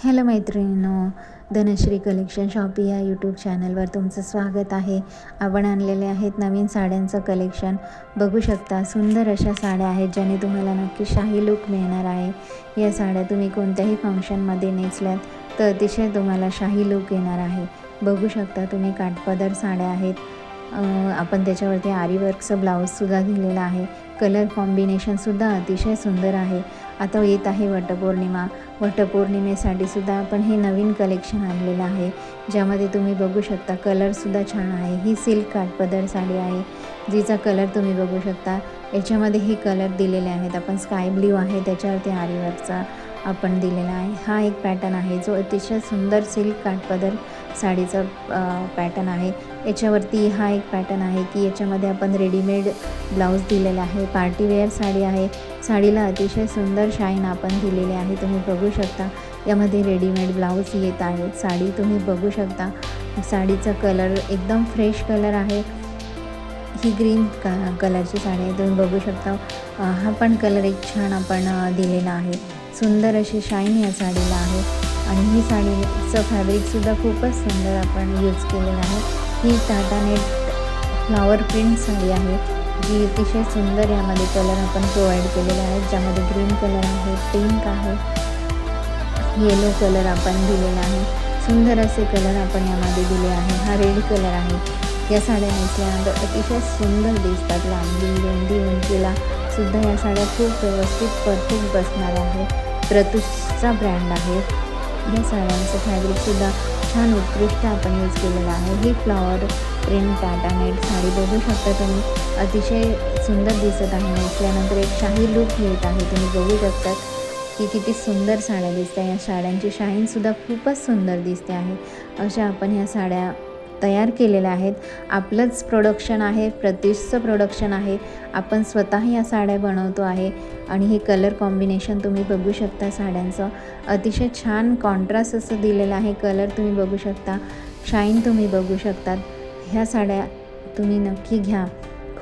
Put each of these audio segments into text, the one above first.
Hello मैत्रिणींनो, Dhanashree collection shoppe या YouTube चॅनलवर तुमचं स्वागत आहे. आपण आणलेले आहेत नवीन साड्यांचं कलेक्शन. बघू शकता सुंदर अशा साड्या आहेत ज्याने तुम्हाला नक्की शाही लूक मिळणार आहे. या साड्या तुम्ही कोणत्याही फंक्शनमध्ये नेसल्यात तर अतिशय तुम्हाला शाही लूक येणार आहे. बघू शकता तुम्ही काठपदर साड्या आहेत. आपण त्याच्यावरती आरीवर्कचं ब्लाऊजसुद्धा दिलेलं आहे. कलर कॉम्बिनेशनसुद्धा अतिशय सुंदर आहे. आता येत आहे वटपौर्णिमा. वटपौर्णिमेसाठीसुद्धा आपण हे नवीन कलेक्शन आणलेलं आहे, ज्यामध्ये तुम्ही बघू शकता कलरसुद्धा छान आहे. ही सिल्क काठपदर साडी आहे, जिचा कलर तुम्ही बघू शकता. याच्यामध्ये हे कलर दिलेले आहेत. आपण स्काय ब्ल्यू आहे, त्याच्यावरती आरीवर्कचा आपण दिलेला आहे. हा एक पॅटर्न आहे जो अतिशय सुंदर सिल्क काठपदर साडीचा पॅटर्न आहे. याच्यावरती हा एक पॅटर्न आहे की याच्यामध्ये आपण रेडीमेड ब्लाऊज दिलेला आहे. पार्टीवेअर साडी आहे. साडीला अतिशय सुंदर शाईन आपण दिलेले आहे. तुम्ही बघू शकता यामध्ये रेडीमेड ब्लाऊज येत आहेत. साडी तुम्ही बघू शकता. साडीचा कलर एकदम फ्रेश कलर आहे. ही ग्रीन कलरची साडी आहे. तुम्ही बघू शकता. हा पण कलर एक छान आपण दिलेला आहे. सुंदर अशी शाईन या साडीला आहे. आणि ही साडीचं फॅब्रिकसुद्धा खूपच सुंदर आपण यूज केलेलं आहे. ही Tata net flower print sari आहे, जी अतिशय सुंदर यामध्ये कलर आपण प्रोव्हाइड केलेले आहेत, ज्यामध्ये ग्रीन कलर आहे, पिंक आहे, येलो कलर आपण दिलेला आहे. सुंदर असे कलर आपण यामध्ये दिले आहे. हा रेड कलर आहे. या साड्या नेसल्यानंतर अतिशय सुंदर दिसतात. लांबी रुंदी उंचीला सुद्धा या साड्या खूप व्यवस्थित परफेक्ट बसणार आहे. प्रतूषचा ब्रँड आहे. या साड्यांचं फॅब्रिकसुद्धा छान उत्कृष्ट आपण यूज केलेलं आहे. ही flower print Tata net sari बघू शकता तुम्ही. अतिशय सुंदर दिसत आहे. नेसल्यानंतर एक शाही लूक येत आहे. तुम्ही बघू शकतात की किती सुंदर साड्या दिसत आहे. या साड्यांची शाईनसुद्धा खूपच सुंदर दिसते आहे. अशा आपण ह्या साड्या तयार केलेल्या आहेत. आपलंच प्रोडक्शन आहे, प्रत्युषचं प्रोडक्शन आहे. आपण स्वतः या साड्या बनवतो आहे. आणि हे कलर कॉम्बिनेशन तुम्ही बघू शकता. साड्यांचं अतिशय छान कॉन्ट्रास्ट असं दिलेलं आहे. कलर तुम्ही बघू शकता. शाईन तुम्ही बघू शकतात. ह्या साड्या तुम्ही नक्की घ्या.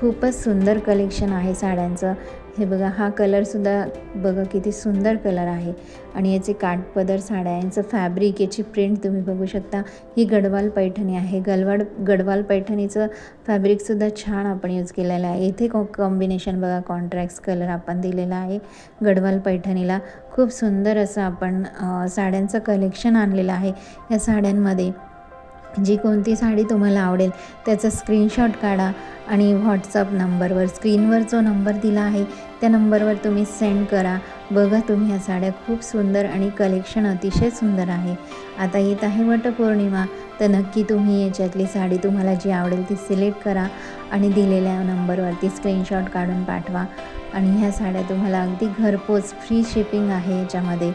खूपच सुंदर कलेक्शन आहे साड्यांचं. हे बघा, हा कलरसुद्धा बघा किती सुंदर कलर आहे. आणि याचे काठपदर साड्या, यांचं फॅब्रिक, याची प्रिंट तुम्ही बघू शकता. ही गडवाल पैठणी आहे. गडवाल पैठणीचं फॅब्रिकसुद्धा छान आपण यूज केलेलं आहे. इथे कॉम्बिनेशन बघा, कॉन्ट्रास्ट कलर आपण दिलेला आहे. गडवाल पैठणीला खूप सुंदर असं आपण साड्यांचं कलेक्शन आणलेलं आहे. या साड्यांमध्ये जी कोणती साडी तुम्हाला आवडेल त्याचा स्क्रीनशॉट काढा आणि व्हॉट्सअप नंबरवर, स्क्रीनवर जो नंबर दिला आहे त्या नंबरवर तुम्ही सेंड करा. बघा तुम्ही ह्या साड्या खूप सुंदर आणि कलेक्शन अतिशय सुंदर आहे. आता येत आहे वटपौर्णिमा, तर नक्की तुम्ही याच्यातली साडी तुम्हाला जी आवडेल ती सिलेक्ट करा आणि दिलेल्या नंबरवरती स्क्रीनशॉट काढून पाठवा. आणि ह्या साड्या तुम्हाला अगदी घरपोच, फ्री शिपिंग आहे याच्यामध्ये.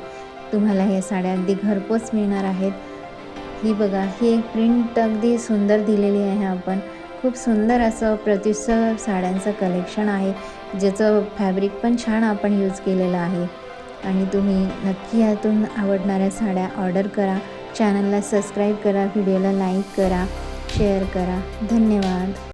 तुम्हाला ह्या साड्या अगदी घरपोच मिळणार आहेत. ही बघा, ही एक प्रिंट अगदी सुंदर दिलेली आहे. आपण खूप सुंदर असं प्रत्युषचं साड्यांचं कलेक्शन आहे, ज्याचं फॅब्रिक पण छान आपण यूज केलेलं आहे. आणि तुम्ही नक्की यातून आवडणाऱ्या साड्या ऑर्डर करा. चॅनलला सबस्क्राईब करा, व्हिडिओला लाईक करा, शेअर करा. धन्यवाद.